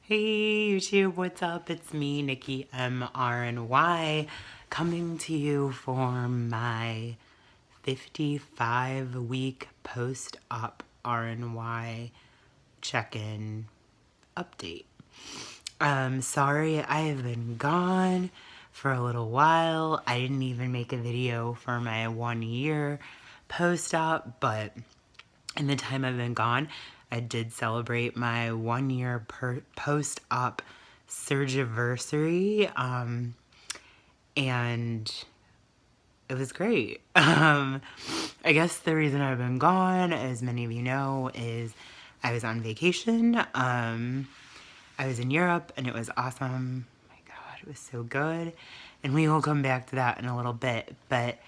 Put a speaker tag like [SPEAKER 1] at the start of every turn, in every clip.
[SPEAKER 1] Hey YouTube, what's up? It's me, Nikki Rny, coming to you for my 55-week post-op Rny check-in update. Sorry I have been gone for a little while. I didn't even make a video for my 1 year post-op, but in the time I've been gone, I did celebrate my 1 year post-op surgiversary, and it was great. I guess the reason I've been gone, as many of you know, is I was on vacation. I was in Europe and it was awesome. Oh my God, it was so good. And we will come back to that in a little bit, but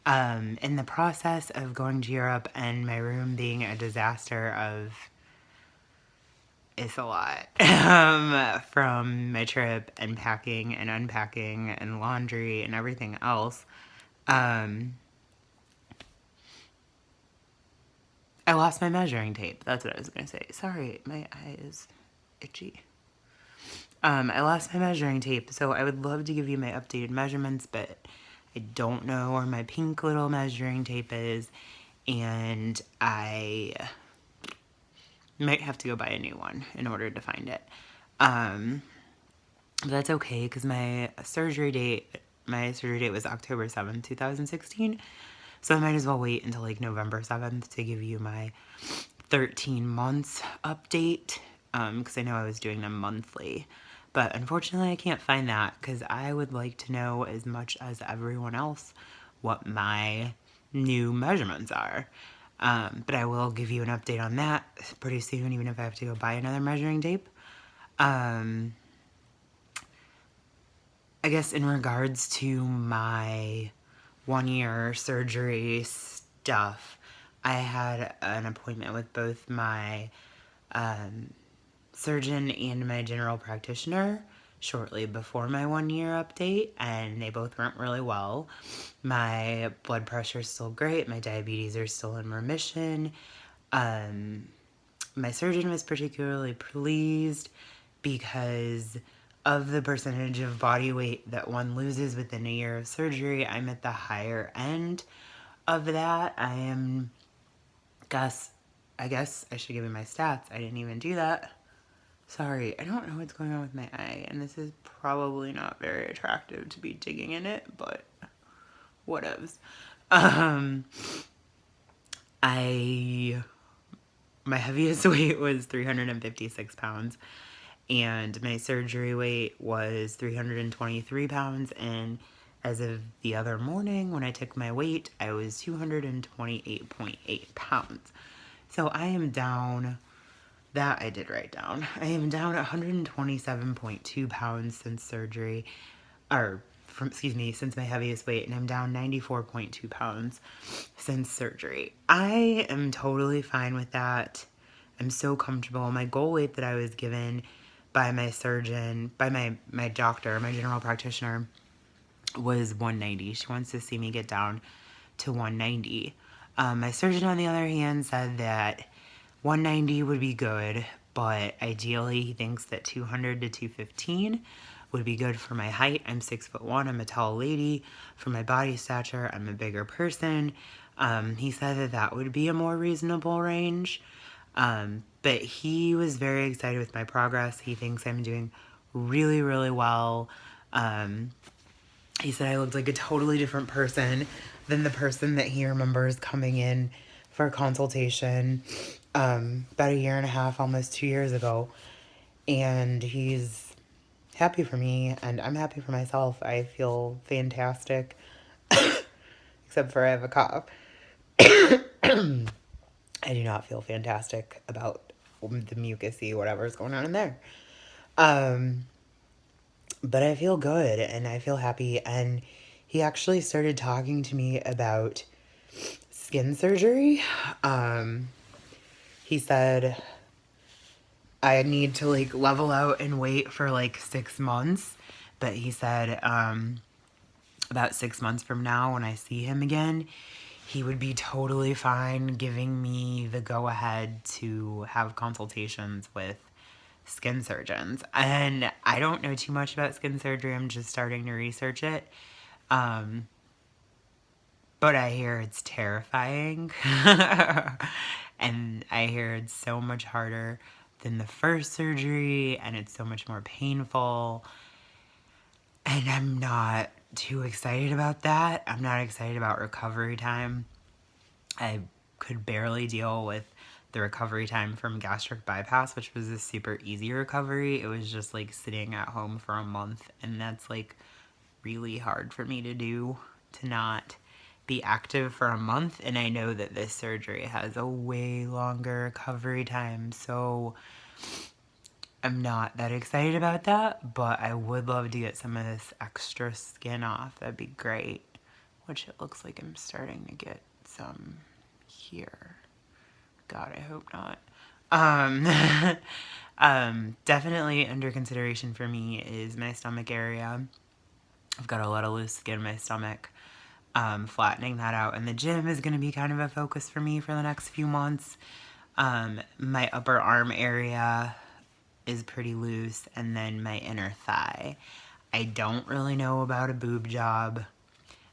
[SPEAKER 1] in the process of going to Europe and my room being a disaster of, it's a lot, from my trip and packing and unpacking and laundry and everything else, I lost my measuring tape. That's what I was going to say. Sorry, my eye is itchy. I lost my measuring tape, so I would love to give you my updated measurements, but I don't know where my pink little measuring tape is, and I might have to go buy a new one in order to find it. But that's okay, because my surgery date was October 7th, 2016, so I might as well wait until like November 7th to give you my 13 months update, because I know I was doing them monthly. But unfortunately, I can't find that because I would like to know as much as everyone else what my new measurements are. But I will give you an update on that pretty soon, even if I have to go buy another measuring tape. I guess in regards to my 1 year surgery stuff, I had an appointment with both my surgeon and my general practitioner shortly before my 1 year update, and they both went really well. My blood pressure is still great. My diabetes are still in remission. My surgeon was particularly pleased because of the percentage of body weight that one loses within a year of surgery. I'm at the higher end of that. I guess I should give you my stats. I didn't even do that. Sorry, I don't know what's going on with my eye, and this is probably not very attractive to be digging in it, but whatevs. My heaviest weight was 356 pounds, and my surgery weight was 323 pounds, and as of the other morning when I took my weight, I was 228.8 pounds. So I am down... That I did write down. I am down 127.2 pounds since surgery, since my heaviest weight, and I'm down 94.2 pounds since surgery. I am totally fine with that. I'm so comfortable. My goal weight that I was given by my surgeon, by my doctor, my general practitioner, was 190. She wants to see me get down to 190. My surgeon, on the other hand, said that 190 would be good, but ideally he thinks that 200 to 215 would be good for my height. I'm 6'1". I'm a tall lady. For my body stature, I'm a bigger person. He said that that would be a more reasonable range. But he was very excited with my progress. He thinks I'm doing really, really well. He said I looked like a totally different person than the person that he remembers coming in for a consultation about 1.5 years, almost 2 years ago. And he's happy for me, and I'm happy for myself. I feel fantastic, except for I have a cough. I do not feel fantastic about the mucusy, whatever's going on in there. But I feel good, and I feel happy, and he actually started talking to me about skin surgery. He said I need to like level out and wait for like 6 months, but he said about 6 months from now when I see him again, he would be totally fine giving me the go-ahead to have consultations with skin surgeons. And I don't know too much about skin surgery. I'm just starting to research it. But I hear it's terrifying. And I hear it's so much harder than the first surgery, and it's so much more painful. And I'm not too excited about that. I'm not excited about recovery time. I could barely deal with the recovery time from gastric bypass, which was a super easy recovery. It was just like sitting at home for a month, and that's like really hard for me to do, to not be active for a month. And I know that this surgery has a way longer recovery time, so I'm not that excited about that, but I would love to get some of this extra skin off. That'd be great. Which it looks like I'm starting to get some here. God, I hope not. Definitely under consideration for me is my stomach area. I've got a lot of loose skin in my stomach. Flattening that out in the gym is going to be kind of a focus for me for the next few months. My upper arm area is pretty loose, and then my inner thigh. I don't really know about a boob job.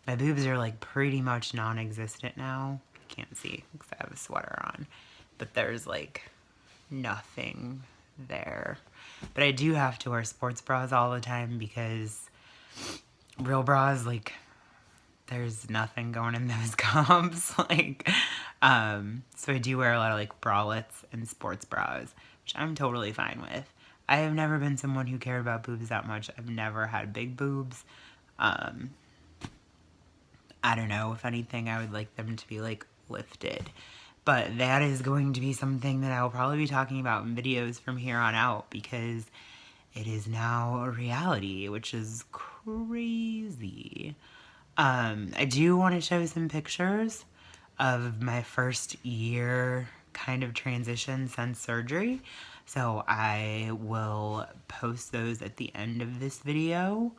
[SPEAKER 1] My boobs are like pretty much non-existent now. I can't see because I have a sweater on, but there's like nothing there. But I do have to wear sports bras all the time because real bras, like, there's nothing going in those comps. Like, so I do wear a lot of like bralettes and sports bras, which I'm totally fine with. I have never been someone who cared about boobs that much. I've never had big boobs. I don't know. If anything, I would like them to be like lifted. But that is going to be something that I'll probably be talking about in videos from here on out, because it is now a reality, which is crazy. I do want to show some pictures of my first year kind of transition since surgery. So I will post those at the end of this video.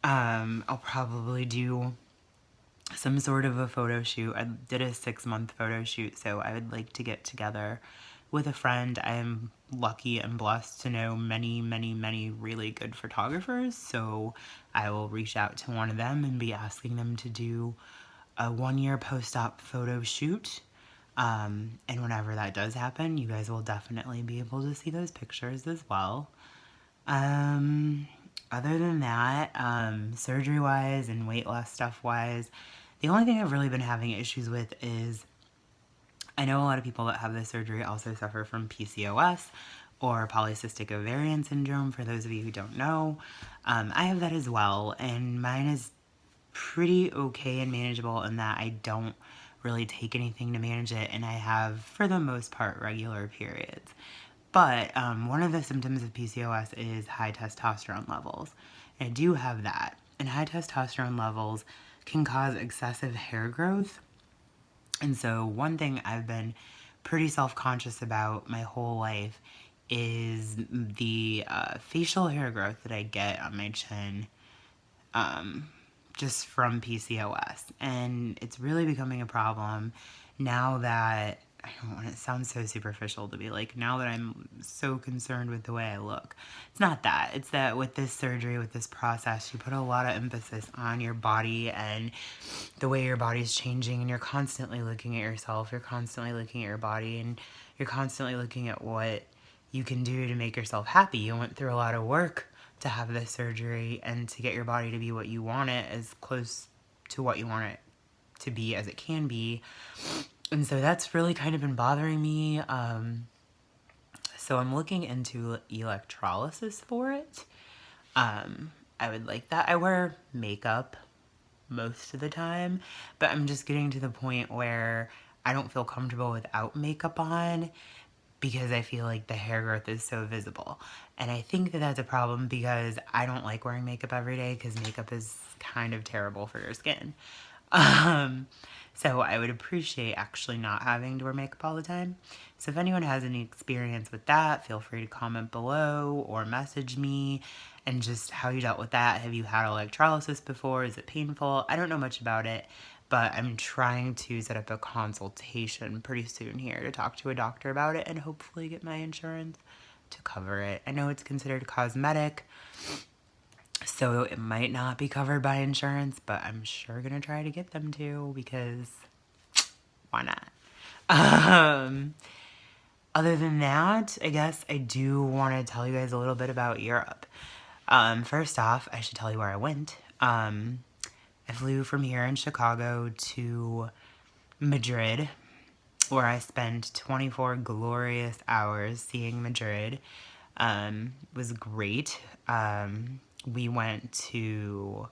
[SPEAKER 1] I'll probably do some sort of a photo shoot. I did a 6-month photo shoot, so I would like to get together with a friend. I am lucky and blessed to know many, many, many really good photographers, so I will reach out to one of them and be asking them to do a 1-year post-op photo shoot. And whenever that does happen, you guys will definitely be able to see those pictures as well. Other than that, surgery-wise and weight loss stuff-wise, the only thing I've really been having issues with is, I know a lot of people that have this surgery also suffer from PCOS or polycystic ovarian syndrome, for those of you who don't know. I have that as well, and mine is pretty okay and manageable in that I don't really take anything to manage it, and I have, for the most part, regular periods. But one of the symptoms of PCOS is high testosterone levels. And I do have that. And high testosterone levels can cause excessive hair growth. And so one thing I've been pretty self-conscious about my whole life is the facial hair growth that I get on my chin just from PCOS. And it's really becoming a problem now that, I don't want it to sound so superficial to be like, now that I'm so concerned with the way I look. It's not that. It's that with this surgery, with this process, you put a lot of emphasis on your body and the way your body's changing, and you're constantly looking at yourself, you're constantly looking at your body, and you're constantly looking at what you can do to make yourself happy. You went through a lot of work to have this surgery and to get your body to be what you want it, as close to what you want it to be as it can be. And so that's really kind of been bothering me. So I'm looking into electrolysis for it. I would like that. I wear makeup most of the time, but I'm just getting to the point where I don't feel comfortable without makeup on, because I feel like the hair growth is so visible. And I think that that's a problem because I don't like wearing makeup every day, because makeup is kind of terrible for your skin. So I would appreciate actually not having to wear makeup all the time. So if anyone has any experience with that, feel free to comment below or message me, and just how you dealt with that. Have you had electrolysis before? Is it painful? I don't know much about it, but I'm trying to set up a consultation pretty soon here to talk to a doctor about it and hopefully get my insurance to cover it. I know it's considered cosmetic, so it might not be covered by insurance, but I'm sure gonna try to get them to, because why not? Other than that, I guess I do want to tell you guys a little bit about Europe. First off, I should tell you where I went. I flew from here in Chicago to Madrid, where I spent 24 glorious hours seeing Madrid. It was great. We went to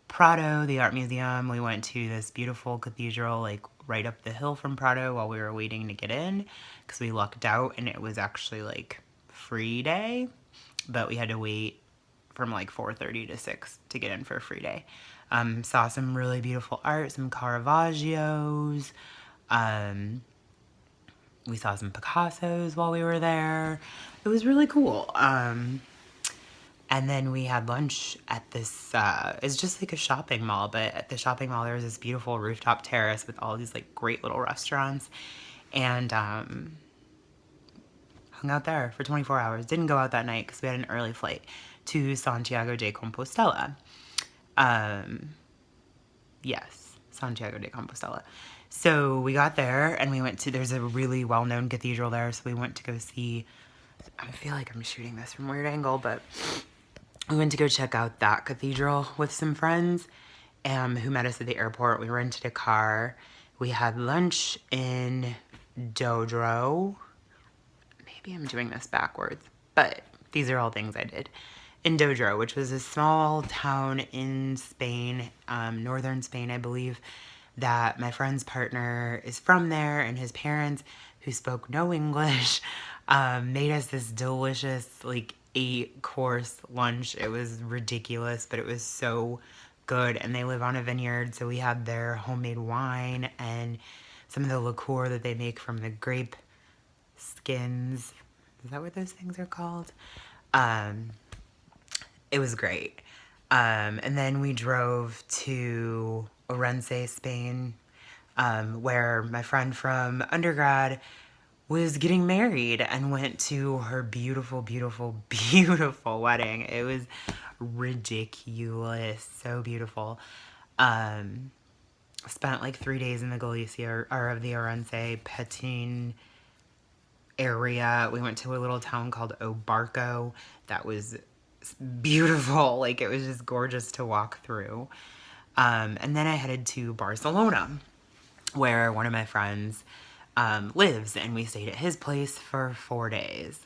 [SPEAKER 1] Prado, the art museum. We went to this beautiful cathedral, like right up the hill from Prado, while we were waiting to get in, because we lucked out and it was actually like free day, but we had to wait from like 4:30 to 6 to get in for a free day. Saw some really beautiful art, some Caravaggios. We saw some Picassos while we were there. It was really cool. And then we had lunch at this, it's just like a shopping mall, but at the shopping mall there was this beautiful rooftop terrace with all these like great little restaurants, and hung out there for 24 hours. Didn't go out that night because we had an early flight to Santiago de Compostela. Yes, Santiago de Compostela. So we got there and we went to, there's a really well-known cathedral there, so we went to go see, I feel like I'm shooting this from a weird angle, but we went to go check out that cathedral with some friends who met us at the airport. We rented a car. We had lunch in Dodro. Maybe I'm doing this backwards, but these are all things I did. In Dodro, which was a small town in Spain, northern Spain, I believe, that my friend's partner is from there, and his parents, who spoke no English, made us this delicious, like, 8-course lunch. It was ridiculous, but it was so good, and they live on a vineyard, so we had their homemade wine and some of the liqueur that they make from the grape skins. Is that what those things are called? It was great. And then we drove to Orense, Spain, where my friend from undergrad was getting married, and went to her beautiful, beautiful, beautiful wedding. It was ridiculous. So beautiful. Spent like 3 days in the Galicia, or of the Orense Petine area. We went to a little town called Obarco that was beautiful. Like, it was just gorgeous to walk through. And then I headed to Barcelona, where one of my friends lives, and we stayed at his place for 4 days.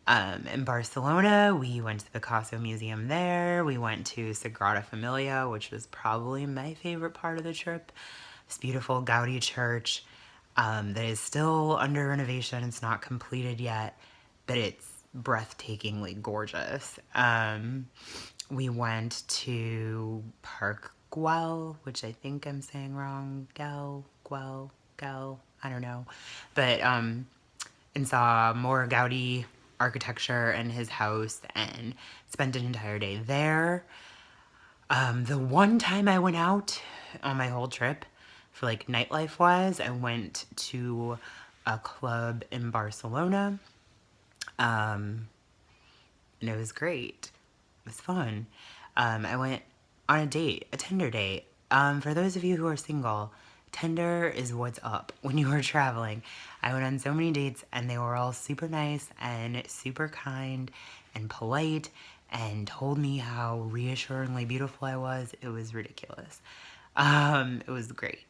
[SPEAKER 1] In Barcelona, we went to the Picasso Museum there. We went to Sagrada Familia, which was probably my favorite part of the trip. This beautiful Gaudi church that is still under renovation. It's not completed yet, but it's breathtakingly gorgeous. We went to Park Güell, which I think I'm saying wrong. Güell, I don't know. But, and saw more Gaudi architecture in his house, and spent an entire day there. The one time I went out on my whole trip, for like nightlife wise, I went to a club in Barcelona. And it was great. It was fun. I went on a date, a Tinder date. For those of you who are single, Tinder is what's up when you are traveling. I went on so many dates, and they were all super nice and super kind and polite, and told me how reassuringly beautiful I was. It was ridiculous. It was great.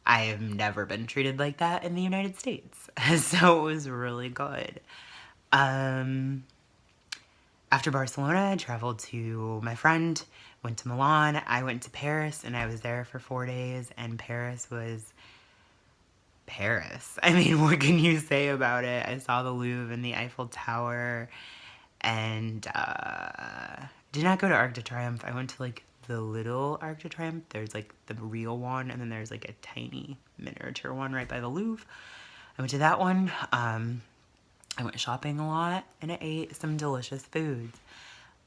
[SPEAKER 1] I have never been treated like that in the United States, so it was really good. After Barcelona, I traveled to my friend, went to Milan. I went to Paris, and I was there for 4 days, and Paris was Paris. I mean, what can you say about it? I saw the Louvre and the Eiffel Tower, and did not go to Arc de Triomphe. I went to like the little Arc de Triomphe. There's like the real one, and then there's like a tiny miniature one right by the Louvre. I went to that one. I went shopping a lot, and I ate some delicious foods.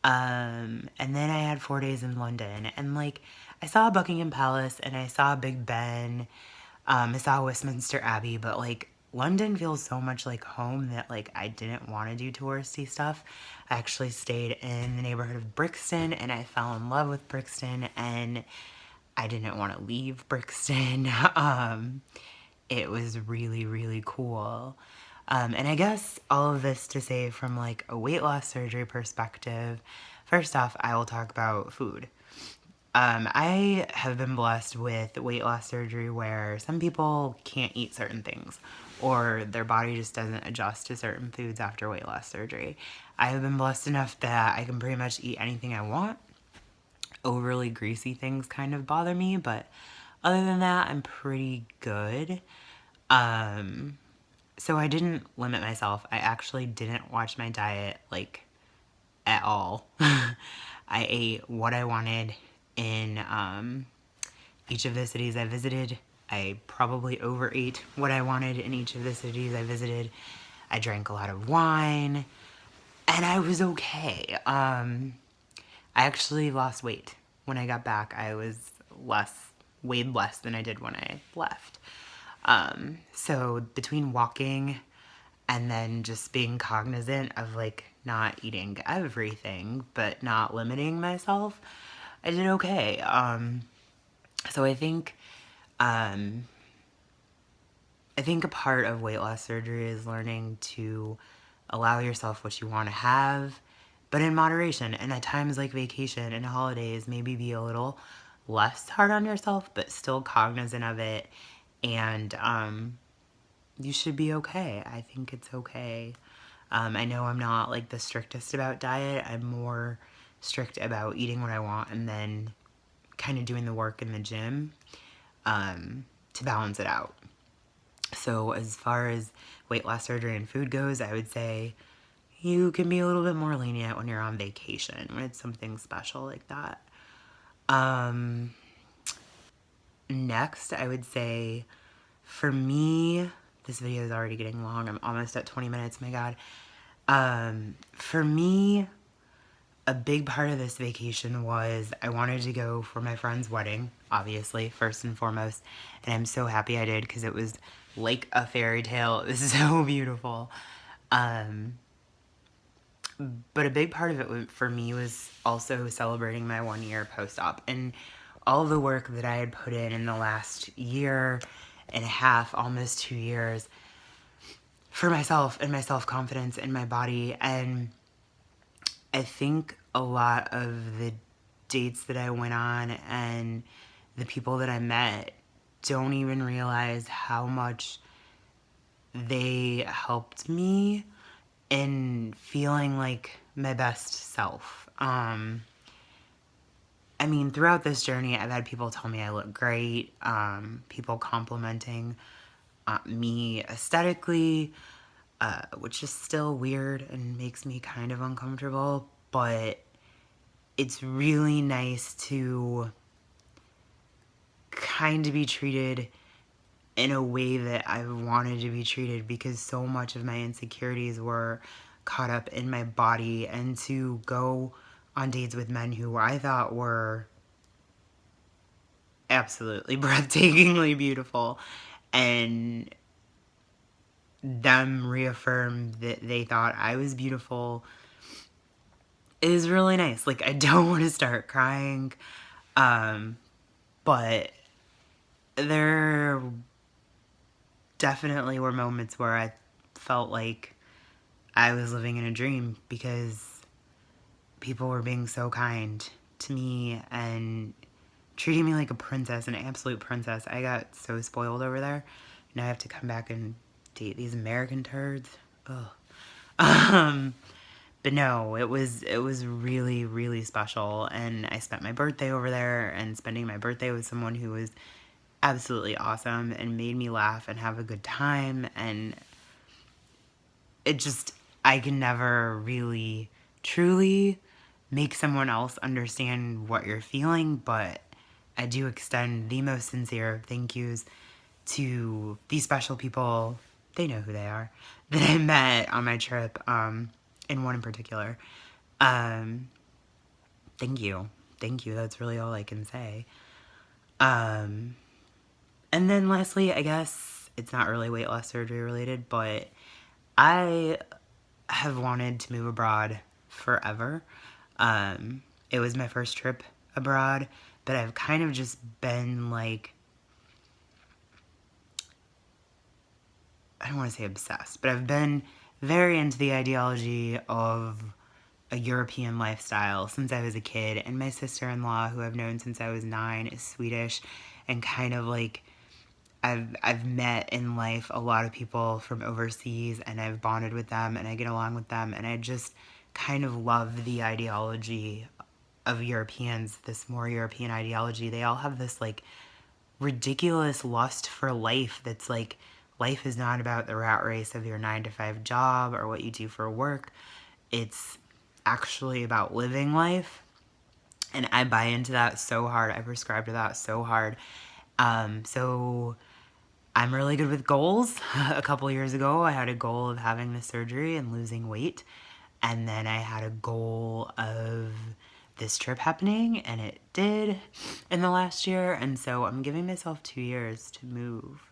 [SPEAKER 1] And then I had 4 days in London, and like, I saw Buckingham Palace, and I saw Big Ben. I saw Westminster Abbey, but like, London feels so much like home that like I didn't want to do touristy stuff. I actually stayed in the neighborhood of Brixton and I fell in love with Brixton and I didn't want to leave Brixton. It was really, really cool. And I guess all of this to say from like a weight loss surgery perspective, first off, I will talk about food. I have been blessed with weight loss surgery where some people can't eat certain things or their body just doesn't adjust to certain foods after weight loss surgery. I have been blessed enough that I can pretty much eat anything I want. Overly greasy things kind of bother me, but other than that, I'm pretty good. So I didn't limit myself. I actually didn't watch my diet like at all. I ate what I wanted in each of the cities I visited. I probably overate what I wanted in each of the cities I visited. I drank a lot of wine, and I was okay. I actually lost weight. When I got back, I was weighed less than I did when I left. So between walking and then just being cognizant of like not eating everything, but not limiting myself, I did okay. So I think a part of weight loss surgery is learning to allow yourself what you want to have, but in moderation. And at times like vacation and holidays, maybe be a little less hard on yourself, but still cognizant of it. And you should be okay. I think it's okay. I know I'm not like the strictest about diet. I'm more strict about eating what I want and then kind of doing the work in the gym to balance it out. So as far as weight loss surgery and food goes, I would say you can be a little bit more lenient when you're on vacation, when it's something special like that. Next, I would say for me, this video is already getting long. I'm almost at 20 minutes, my God. For me, a big part of this vacation was I wanted to go for my friend's wedding, obviously, first and foremost. And I'm so happy I did because it was like a fairy tale. It was so beautiful. But a big part of it for me was also celebrating my 1 year post-op and all the work that I had put in the last year and a half, almost 2 years, for myself and my self-confidence in my body. And I think a lot of the dates that I went on and the people that I met don't even realize how much they helped me in feeling like my best self. I mean, throughout this journey, I've had people tell me I look great, people complimenting me aesthetically, which is still weird and makes me kind of uncomfortable, but it's really nice to kind of be treated in a way that I wanted to be treated because so much of my insecurities were caught up in my body, and to go on dates with men who I thought were absolutely breathtakingly beautiful and them reaffirm that they thought I was beautiful is really nice. Like, I don't want to start crying, but there definitely were moments where I felt like I was living in a dream because people were being so kind to me and treating me like a princess, an absolute princess. I got so spoiled over there. Now I have to come back and date these American turds. Ugh. But no, it was really, really special. And I spent my birthday over there, and spending my birthday with someone who was absolutely awesome and made me laugh and have a good time. And it just, I can never really truly make someone else understand what you're feeling, but I do extend the most sincere of thank yous to these special people. They know who they are, that I met on my trip, and one in particular. Thank you. Thank you. That's really all I can say. And then lastly, I guess It's not really weight loss surgery related, but I have wanted to move abroad forever. It was my first trip abroad, but I've kind of just been like, I don't want to say obsessed, but I've been very into the ideology of a European lifestyle since I was a kid. And my sister-in-law, who I've known since I was 9, is Swedish, and kind of like I've met in life a lot of people from overseas, and I've bonded with them, and I get along with them, and I just kind of love the ideology of Europeans, this more European ideology. They all have this like ridiculous lust for life that's like, life is not about the rat race of your 9 to 5 job or what you do for work. It's actually about living life. And I buy into that so hard. I prescribe to that so hard. So I'm really good with goals. A couple years ago, I had a goal of having the surgery and losing weight. And then I had a goal of this trip happening, and it did in the last year. And so I'm giving myself 2 years to move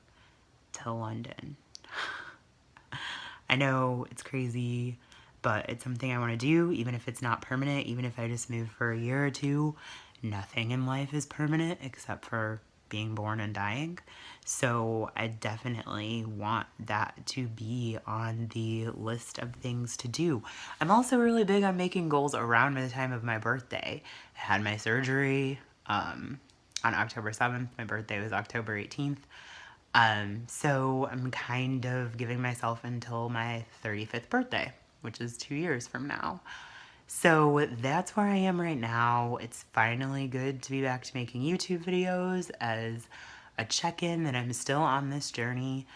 [SPEAKER 1] to London. I know it's crazy, but it's something I want to do, even if it's not permanent, even if I just move for a year or two. Nothing in life is permanent except for being born and dying. So I definitely want that to be on the list of things to do. I'm also really big on making goals around the time of my birthday. I had my surgery on October 7th. My birthday was October 18th. So I'm kind of giving myself until my 35th birthday, which is 2 years from now. So that's where I am right now. It's finally good to be back to making YouTube videos as a check-in that I'm still on this journey.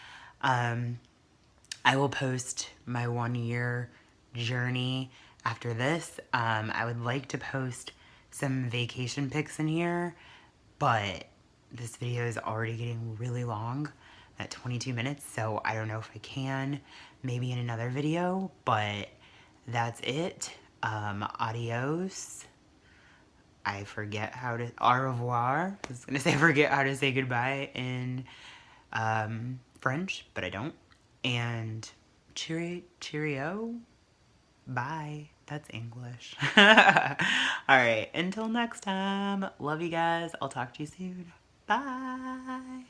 [SPEAKER 1] I will post my 1 year journey after this. I would like to post some vacation pics in here, but this video is already getting really long at 22 minutes, so I don't know if I can, maybe in another video, but that's it. Adios. I forget how to, au revoir. I was gonna say forget how to say goodbye in French, but I don't. And cheerio. Bye. That's English. Alright, until next time. Love you guys. I'll talk to you soon. Bye.